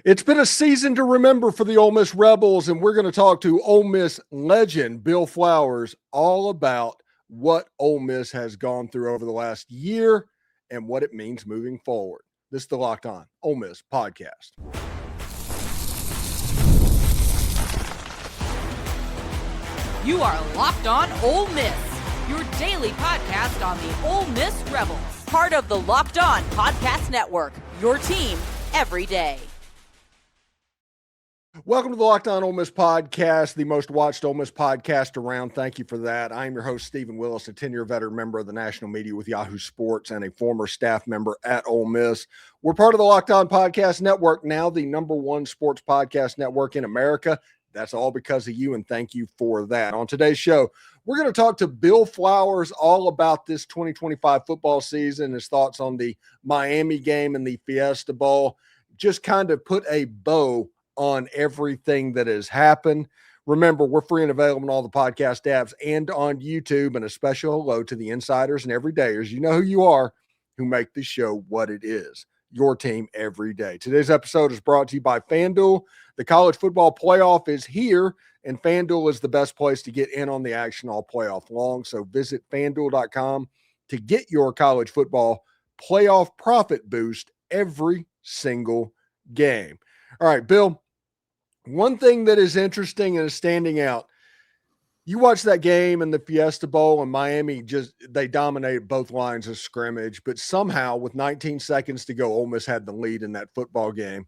It's been a season to remember for the Ole Miss Rebels, and we're going to talk to Ole Miss legend Bill Flowers all about what Ole Miss has gone through over the last year and what it means moving forward. This is the Locked On Ole Miss podcast. You are Locked On Ole Miss, your daily podcast on the Ole Miss Rebels, part of the Locked On Podcast Network, your team every day. Welcome to the Locked On Ole Miss podcast, the most watched Ole Miss podcast around. Thank you for that. I am your host, Stephen Willis, a 10-year veteran member of the national media with Yahoo Sports and a former staff member at Ole Miss. We're part of the Locked On Podcast Network, now the number one sports podcast network in America. That's all because of you, and thank you for that. On today's show, we're going to talk to Bill Flowers all about this 2025 football season, his thoughts on the Miami game and the Fiesta Bowl, just kind of put a bow on everything that has happened. Remember, we're free and available on all the podcast apps and on YouTube, and a special hello to the insiders and everydayers. You know who you are, who make this show what it is, your team every day. Today's episode is brought to you by FanDuel. The college football playoff is here, and FanDuel is the best place to get in on the action all playoff long. So visit FanDuel.com to get your college football playoff profit boost every single game. All right, Bill, one thing that is interesting and is standing out, you watch that game in the Fiesta Bowl, and Miami they dominated both lines of scrimmage, but somehow with 19 seconds to go, Ole Miss had the lead in that football game.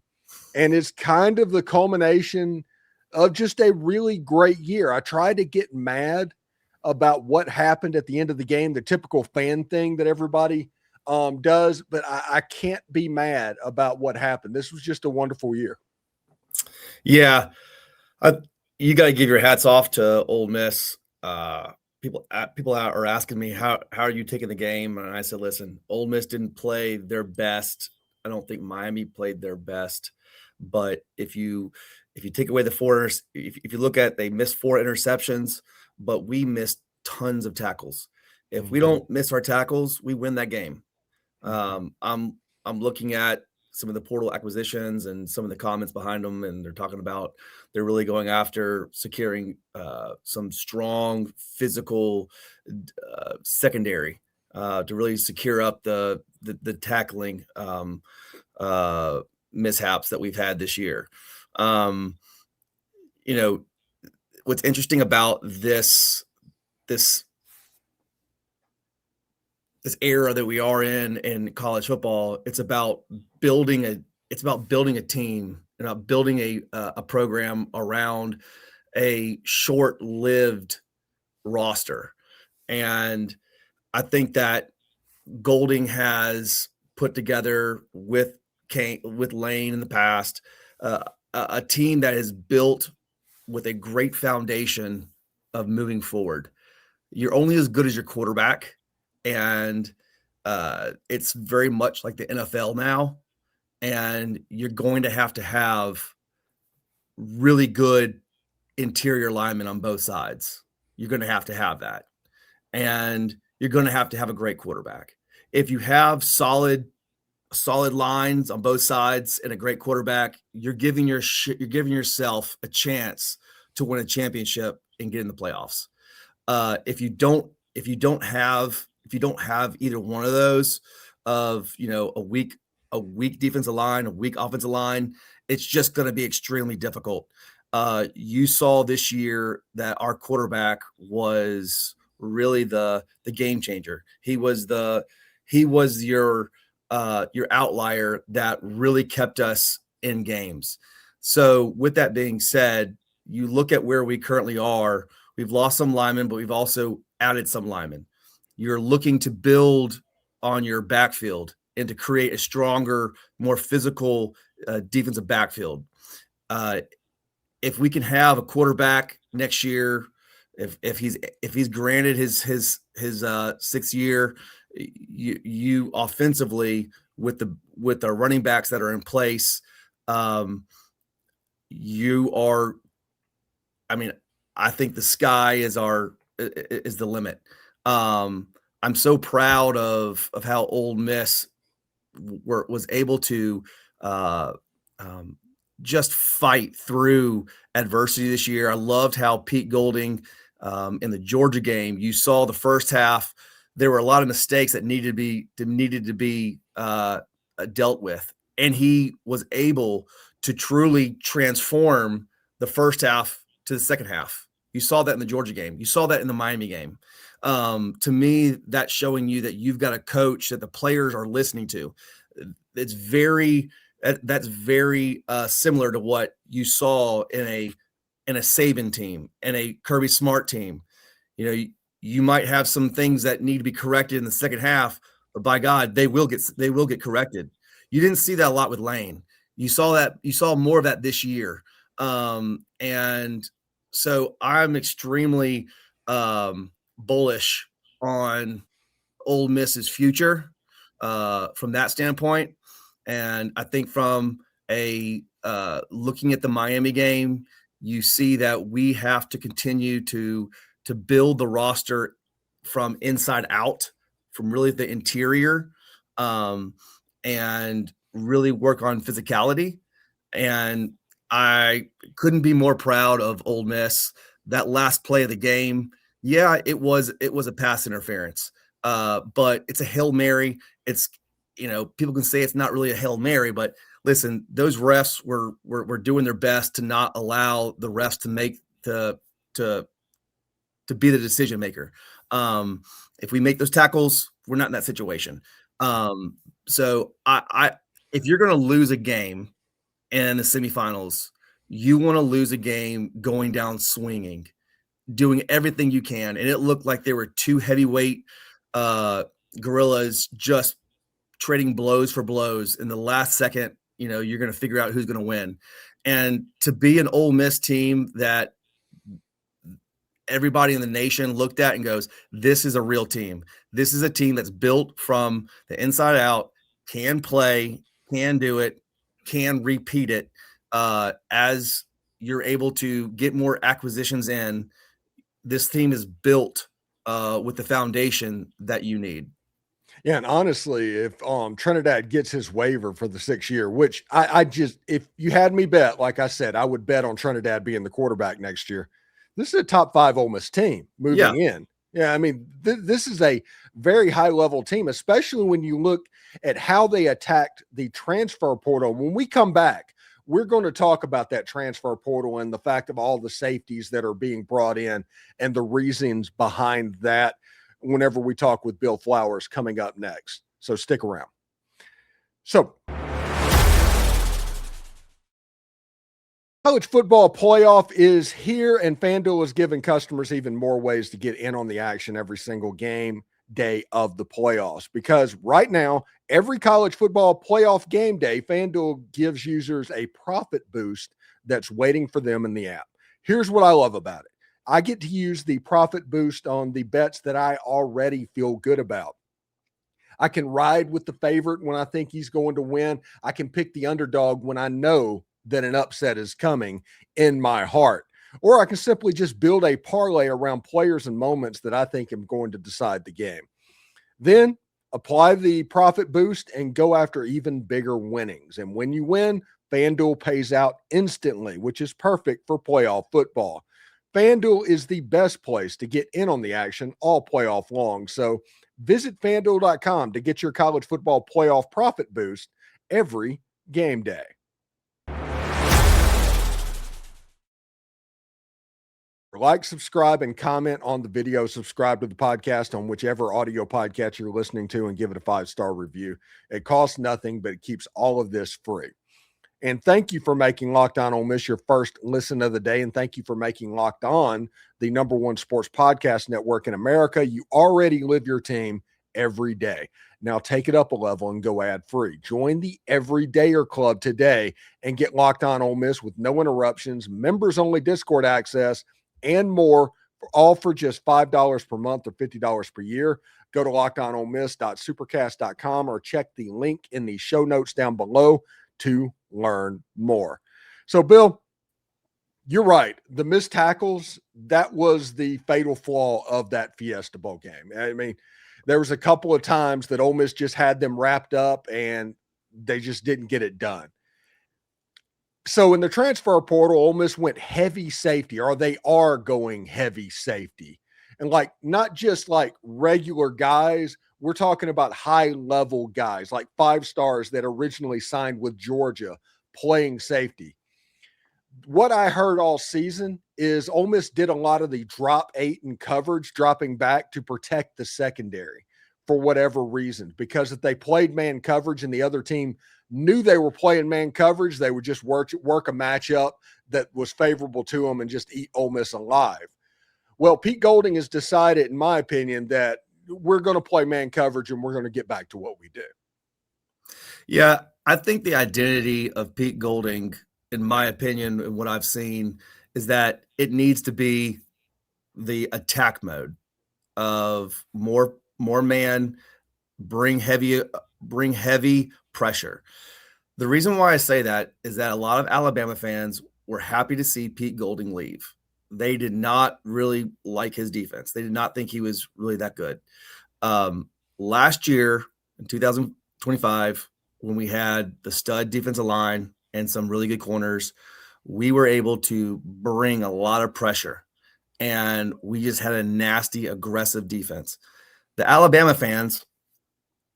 And it's kind of the culmination of just a really great year. I tried to get mad about what happened at the end of the game, the typical fan thing that everybody does, but I can't be mad about what happened. This was just a wonderful year. Yeah, you got to give your hats off to Ole Miss. People are asking me how are you taking the game, and I said, listen, Ole Miss didn't play their best. I don't think Miami played their best, but if you take away the if you look at, they missed 4 interceptions, but we missed tons of tackles. If we don't miss our tackles, we win that game. I'm looking at some of the portal acquisitions and some of the comments behind them, and they're talking about they're really going after securing some strong physical secondary to really secure up the tackling mishaps that we've had this year. What's interesting about this era that we are in college football, it's about building a team and about building a program around a short-lived roster. And I think that Golding has put together with Lane in the past a team that is built with a great foundation of moving forward. You're only as good as your quarterback. And it's very much like the NFL now. And you're going to have really good interior linemen on both sides. You're going to have that. And you're going to have a great quarterback. If you have solid lines on both sides and a great quarterback, you're giving yourself a chance to win a championship and get in the playoffs. If you don't have either one of those, of a weak defensive line, a weak offensive line, it's just going to be extremely difficult. You saw this year that our quarterback was really the game changer. He was your outlier that really kept us in games. So with that being said, you look at where we currently are. We've lost some linemen, but we've also added some linemen. You're looking to build on your backfield and to create a stronger, more physical defensive backfield. If we can have a quarterback next year, if he's granted his 6th year, you offensively with the running backs that are in place, you are. I mean, I think the sky is the limit. I'm so proud of how Ole Miss was able to just fight through adversity this year. I loved how Pete Golding in the Georgia game, you saw the first half, there were a lot of mistakes that needed to be dealt with. And he was able to truly transform the first half to the second half. You saw that in the Georgia game. You saw that in the Miami game. To me, that's showing you that you've got a coach that the players are listening to. That's very similar to what you saw in a Saban team and a Kirby Smart team. You might have some things that need to be corrected in the second half, but by God, they will get corrected. You didn't see that a lot with Lane. You saw more of that this year. And so I'm extremely bullish on Ole Miss's future from that standpoint. And I think from a looking at the Miami game, you see that we have to continue to build the roster from inside out, from really the interior, and really work on physicality. And I couldn't be more proud of Ole Miss. That last play of the game, yeah, it was a pass interference, but it's a Hail Mary. It's, people can say it's not really a Hail Mary, but listen, those refs were doing their best to not allow the refs to make to be the decision maker. If we make those tackles, we're not in that situation. So if you're going to lose a game in the semifinals, you want to lose a game going down swinging, doing everything you can. And it looked like there were two heavyweight gorillas just trading blows for blows. In the last second, you're going to figure out who's going to win. And to be an Ole Miss team that everybody in the nation looked at and goes, this is a real team. This is a team that's built from the inside out, can play, can do it, can repeat it. As you're able to get more acquisitions in, this team is built with the foundation that you need. Yeah, and honestly, if Trinidad gets his waiver for the 6th year, which I just, if you had me bet, like I said, I would bet on Trinidad being the quarterback next year. This is a top 5 Ole Miss team moving in. Yeah, I mean, this is a very high-level team, especially when you look at how they attacked the transfer portal. When we come back, we're going to talk about that transfer portal and the fact of all the safeties that are being brought in and the reasons behind that whenever we talk with Bill Flowers coming up next. So stick around. So college football playoff is here, and FanDuel is giving customers even more ways to get in on the action every single game day of the playoffs. Because right now, every college football playoff game day, FanDuel gives users a profit boost that's waiting for them in the app. Here's what I love about it. I get to use the profit boost on the bets that I already feel good about. I can ride with the favorite when I think he's going to win. I can pick the underdog when I know that an upset is coming in my heart. Or I can simply just build a parlay around players and moments that I think am going to decide the game. Then apply the profit boost and go after even bigger winnings. And when you win, FanDuel pays out instantly, which is perfect for playoff football. FanDuel is the best place to get in on the action all playoff long. So visit FanDuel.com to get your college football playoff profit boost every game day. Like, subscribe, and comment on the video. Subscribe to the podcast on whichever audio podcast you're listening to and give it a 5-star review. It costs nothing, but it keeps all of this free. And thank you for making Locked On Ole Miss your first listen of the day. And thank you for making Locked On the #1 sports podcast network in America. You already live your team every day. Now take it up a level and go ad free. Join the Everydayer Club today and get Locked On Ole Miss with no interruptions, members only Discord access, and more, all for just $5 per month or $50 per year. Go to lockedonolemiss.supercast.com or check the link in the show notes down below to learn more. So, Bill, you're right. The missed tackles, that was the fatal flaw of that Fiesta Bowl game. I mean, there was a couple of times that Ole Miss just had them wrapped up and they just didn't get it done. So in the transfer portal, Ole Miss went heavy safety, or they are going heavy safety. And like not just like regular guys, we're talking about high level guys, like 5 stars that originally signed with Georgia playing safety. What I heard all season is Ole Miss did a lot of the drop 8 in coverage, dropping back to protect the secondary for whatever reason. Because if they played man coverage and the other team knew they were playing man coverage, they would just work a matchup that was favorable to them and just eat Ole Miss alive. Well, Pete Golding has decided, in my opinion, that we're going to play man coverage and we're going to get back to what we do. Yeah, I think the identity of Pete Golding, in my opinion, and what I've seen, is that it needs to be the attack mode of more man, bring heavy pressure. The reason why I say that is that a lot of Alabama fans were happy to see Pete Golding leave. They did not really like his defense. They did not think he was really that good. Last year in 2025, when we had the stud defensive line and some really good corners, we were able to bring a lot of pressure, and we just had a nasty, aggressive defense. The Alabama fans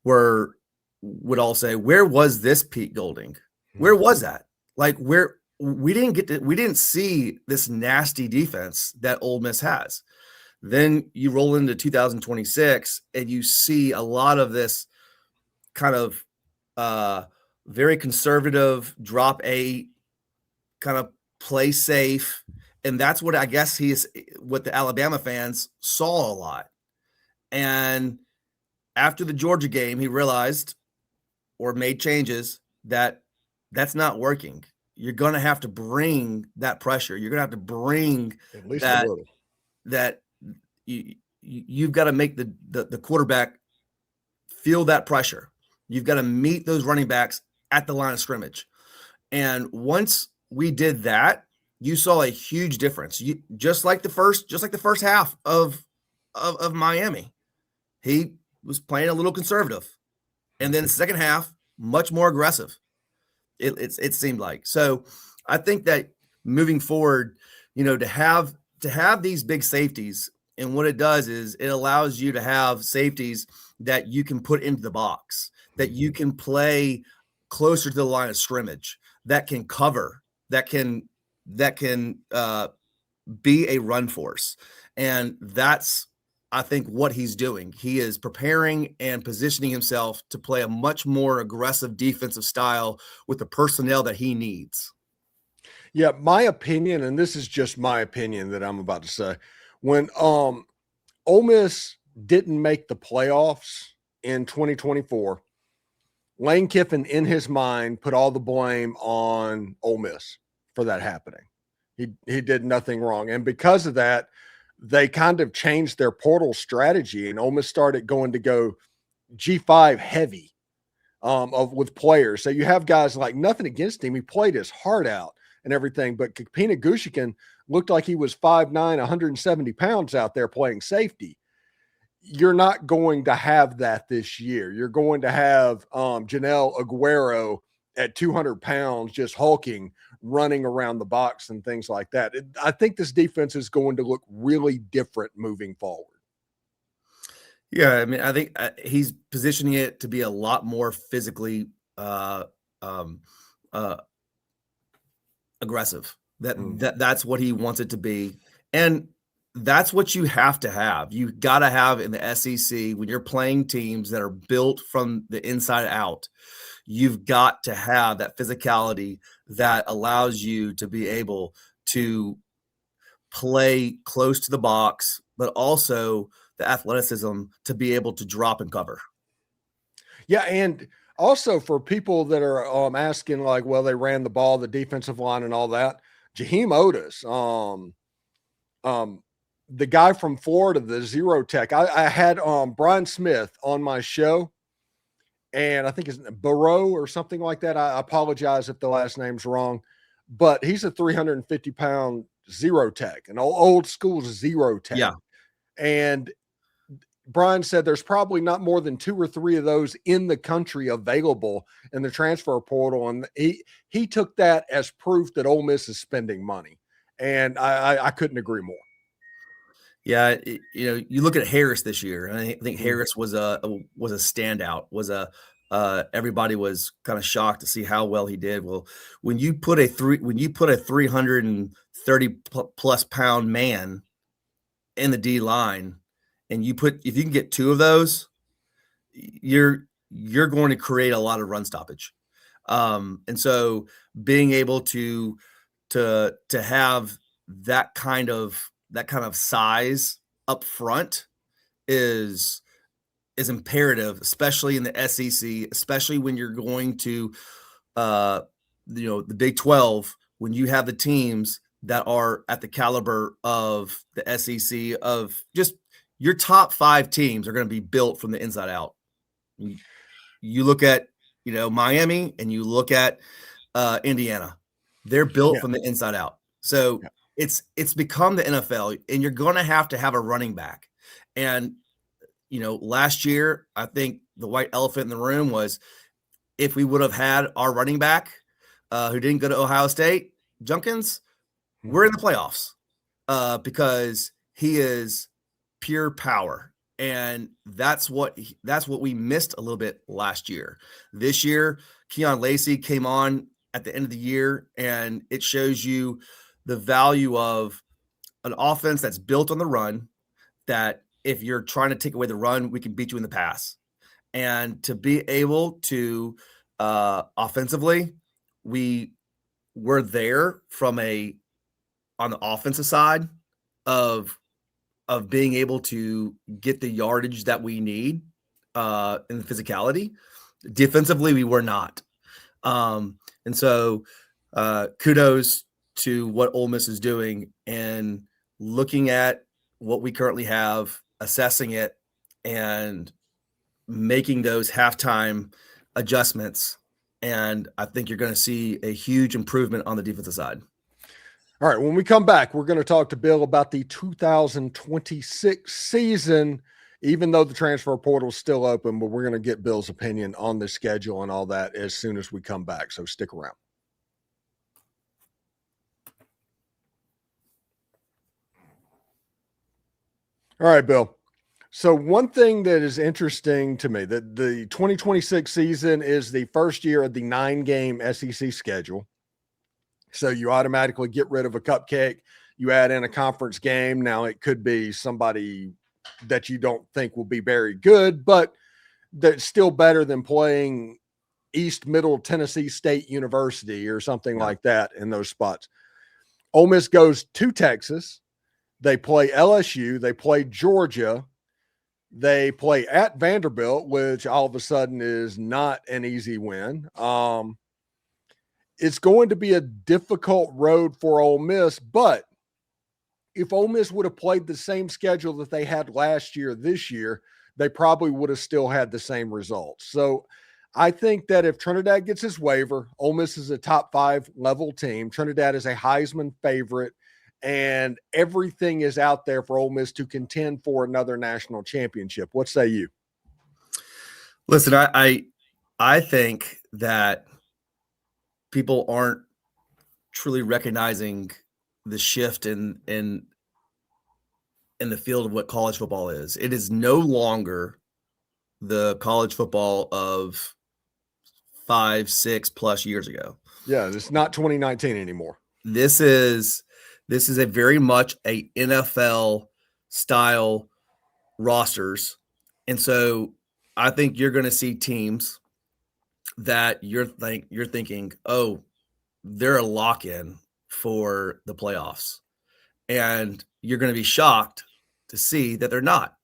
would all say, "Where was this Pete Golding? Where was that? Like, where we didn't see this nasty defense that Ole Miss has." Then you roll into 2026 and you see a lot of this kind of very conservative drop 8, kind of play safe. And that's what I guess what the Alabama fans saw a lot. And after the Georgia game, he realized or made changes that that's not working. You're going to have to bring that pressure. You're going to have to bring at least a little. That you've got to make the quarterback feel that pressure. You've got to meet those running backs at the line of scrimmage. And once we did that, you saw a huge difference. Just like the first half of Miami, he was playing a little conservative, and then the second half much more aggressive. It seemed like. So I think that moving forward, to have these big safeties, and what it does is it allows you to have safeties that you can put into the box, that you can play closer to the line of scrimmage, that can cover, that can be a run force. And that's, I think, what he's doing. He is preparing and positioning himself to play a much more aggressive defensive style with the personnel that he needs. Yeah, my opinion, and this is just my opinion that I'm about to say, when Ole Miss didn't make the playoffs in 2024, Lane Kiffin, in his mind, put all the blame on Ole Miss for that happening. He did nothing wrong. And because of that, they kind of changed their portal strategy, and Ole Miss started going to go G5 heavy with players. So you have guys like, nothing against him. He played his heart out and everything, but Kapina Gushikin looked like he was 5'9", 170 pounds out there playing safety. You're not going to have that this year. You're going to have Joenel Aguero at 200 pounds just hulking, running around the box and things like that. I think this defense is going to look really different moving forward. Yeah, I mean, I think he's positioning it to be a lot more physically aggressive. That's what he wants it to be. And that's what you have to have. You got to have in the SEC when you're playing teams that are built from the inside out. You've got to have that physicality that allows you to be able to play close to the box, but also the athleticism to be able to drop and cover. Yeah, and also for people that are asking, like, well, they ran the ball, the defensive line and all that, Jaheim Otis, the guy from Florida, the zero tech. I had Brian Smith on my show, and I think it's Barrow or something like that. I apologize if the last name's wrong, but he's a 350-pound zero tech, an old school zero tech. Yeah. And Brian said there's probably not more than 2 or 3 of those in the country available in the transfer portal. And he took that as proof that Ole Miss is spending money. And I couldn't agree more. Yeah, you look at Harris this year, and I think Harris was a standout. Everybody was kind of shocked to see how well he did. Well, when you put a 330 plus pound man in the D line, and if you can get 2 of those, you're going to create a lot of run stoppage. And so being able to have that kind of size up front is imperative, especially in the SEC, especially when you're going to the Big 12, when you have the teams that are at the caliber of the SEC, of just your top 5 teams are going to be built from the inside out. You look at Miami, and you look at Indiana, they're built from the inside out. So it's become the NFL, and you're going to have a running back. And last year, I think the white elephant in the room was if we would have had our running back who didn't go to Ohio State, Junkins, we're in the playoffs because he is pure power. And that's what we missed a little bit last year. This year, Keon Lacey came on at the end of the year, and it shows you the value of an offense that's built on the run, that if you're trying to take away the run, we can beat you in the pass. And to be able to offensively, we're there on the offensive side of being able to get the yardage that we need in the physicality. Defensively, we were not. And so kudos to what Ole Miss is doing and looking at what we currently have, assessing it, and making those halftime adjustments. And I think you're going to see a huge improvement on the defensive side. All right, when we come back, we're going to talk to Bill about the 2026 season, even though the transfer portal is still open, but we're going to get Bill's opinion on the schedule and all that as soon as we come back. So stick around. All right, Bill. So one thing that is interesting to me, that the 2026 season is the first year of the 9-game SEC schedule. So you automatically get rid of a cupcake. You add in a conference game. Now it could be somebody that you don't think will be very good, but that's still better than playing East Middle Tennessee State University or something like that in those spots. Ole Miss goes to Texas. They play LSU. They play Georgia. They play at Vanderbilt, which all of a sudden is not an easy win. It's going to be a difficult road for Ole Miss, but if Ole Miss would have played the same schedule that they had last year, this year, they probably would have still had the same results. So I think that if Trinidad gets his waiver, Ole Miss is a top 5 level team. Trinidad is a Heisman favorite, and everything is out there for Ole Miss to contend for another national championship. What say you? Listen, I think that people aren't truly recognizing the shift in the field of what college football is. It is no longer the college football of 5, 6+ years ago. Yeah, it's not 2019 anymore. This is a very much a NFL style rosters. And so I think you're going to see teams that you're thinking, oh, they're a lock-in for the playoffs. And you're going to be shocked to see that they're not.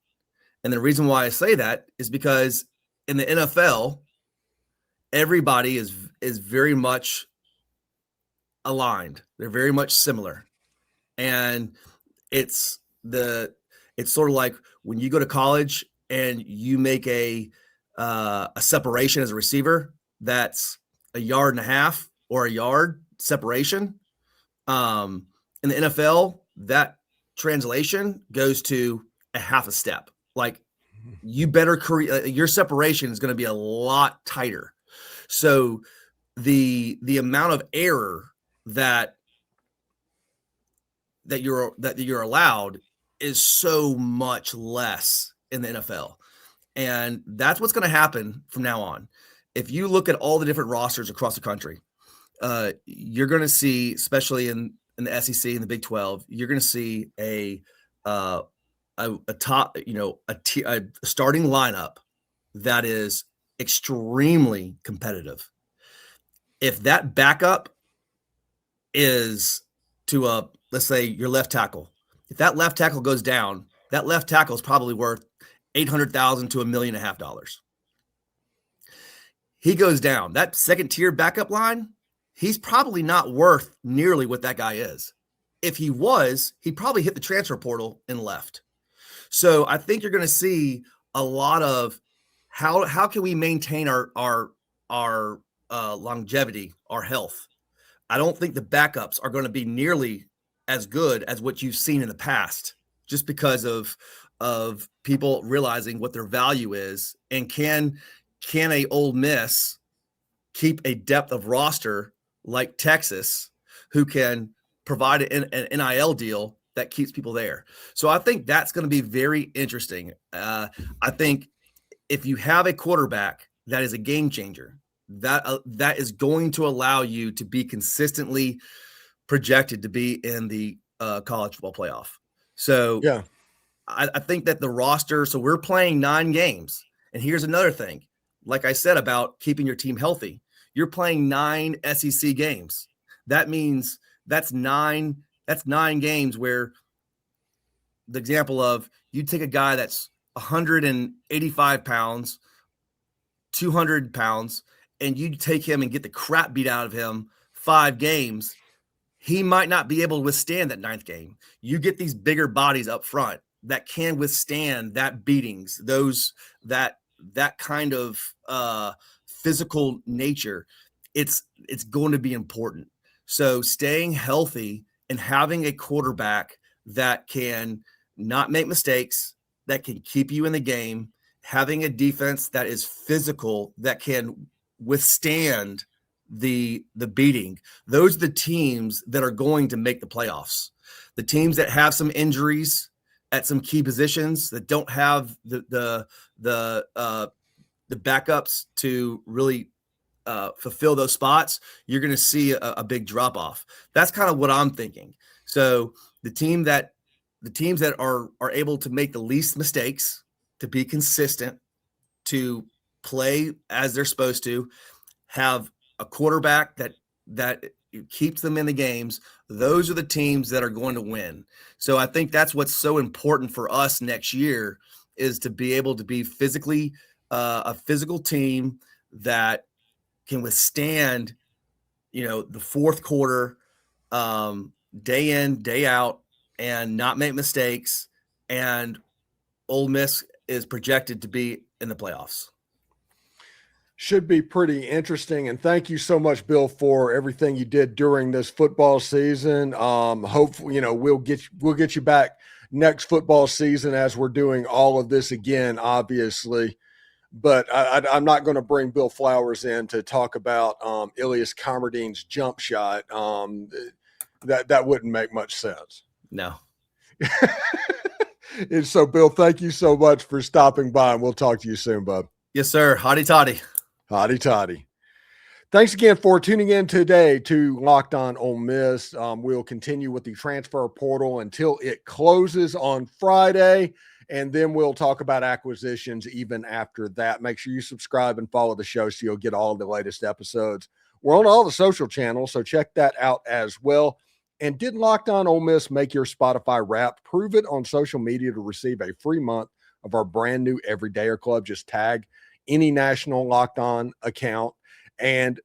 And the reason why I say that is because in the NFL, everybody is very much aligned. They're very much similar. And it's sort of like when you go to college and you make a separation as a receiver that's 1.5 yards or a yard separation. In the NFL, that translation goes to a half a step. Like you better create your separation is going to be a lot tighter. So the amount of error that you're allowed is so much less in the NFL. And that's what's going to happen from now on. If you look at all the different rosters across the country, you're going to see, especially in the SEC and the Big 12, you're going to see a top, a starting lineup that is extremely competitive. If that backup is to let's say your left tackle, if that left tackle goes down, that left tackle is probably worth $800,000 to $1.5 million. He goes down. That second tier backup line, he's probably not worth nearly what that guy is. If he was, he'd probably hit the transfer portal and left. So I think you're going to see a lot of how can we maintain our longevity, our health. I don't think the backups are going to be nearly as good as what you've seen in the past, just because of people realizing what their value is, and can a Ole Miss keep a depth of roster like Texas, who can provide an NIL deal that keeps people there. So I think that's going to be very interesting. I think if you have a quarterback that is a game changer, that is going to allow you to be consistently projected to be in the college football playoff. So yeah, I think that the roster, so we're playing 9 games. And here's another thing. Like I said about keeping your team healthy, you're playing 9 SEC games. That means that's nine games where the example of you take a guy that's 185 pounds, 200 pounds, and you take him and get the crap beat out of him 5 games, he might not be able to withstand that 9th game. You get these bigger bodies up front that can withstand that beatings, that kind of physical nature. It's going to be important. So staying healthy and having a quarterback that can not make mistakes, that can keep you in the game, having a defense that is physical, that can withstand the beating. Those are the teams that are going to make the playoffs. The teams that have some injuries at some key positions, that don't have the backups to really fulfill those spots, you're going to see a big drop off. That's kind of what I'm thinking. So the teams that are able to make the least mistakes, to be consistent, to play as they're supposed to, have a quarterback that keeps them in the games, those are the teams that are going to win. So I think that's what's so important for us next year, is to be able to be physically a physical team that can withstand, the fourth quarter, day in, day out, and not make mistakes. And Ole Miss is projected to be in the playoffs. Should be pretty interesting. And thank you so much, Bill, for everything you did during this football season. Hopefully, we'll get you back next football season as we're doing all of this again, obviously. But I'm not going to bring Bill Flowers in to talk about Ilias Commerdine's jump shot. That wouldn't make much sense. No. And so, Bill, thank you so much for stopping by, and we'll talk to you soon, bud. Yes, sir. Hotty toddy. Hotty toddy. Thanks again for tuning in today to Locked On Ole Miss. We'll continue with the transfer portal until it closes on Friday, and then we'll talk about acquisitions even after that. Make sure you subscribe and follow the show so you'll get all the latest episodes. We're on all the social channels, so check that out as well. And did Locked On Ole Miss make your Spotify Wrapped? Prove it on social media to receive a free month of our brand new Everydayer Club. Just tag any national Locked On account and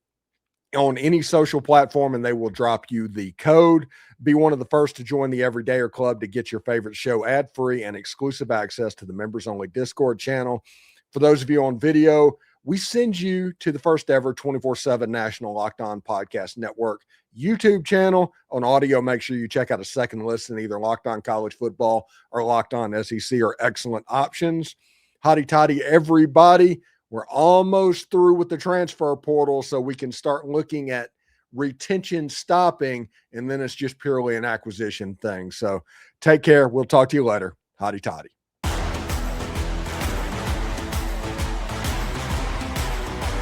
on any social platform, and they will drop you the code. Be one of the first to join the Everydayer Club to get your favorite show ad-free and exclusive access to the members-only Discord channel. For those of you on video, we send you to the first ever 24/7 National Locked On Podcast Network YouTube channel. On audio, make sure you check out a second listen, either Locked On College Football or Locked On SEC are excellent options. Hotty toddy, everybody. We're almost through with the transfer portal, so we can start looking at retention stopping, and then it's just purely an acquisition thing. So take care. We'll talk to you later. Hotty toddy.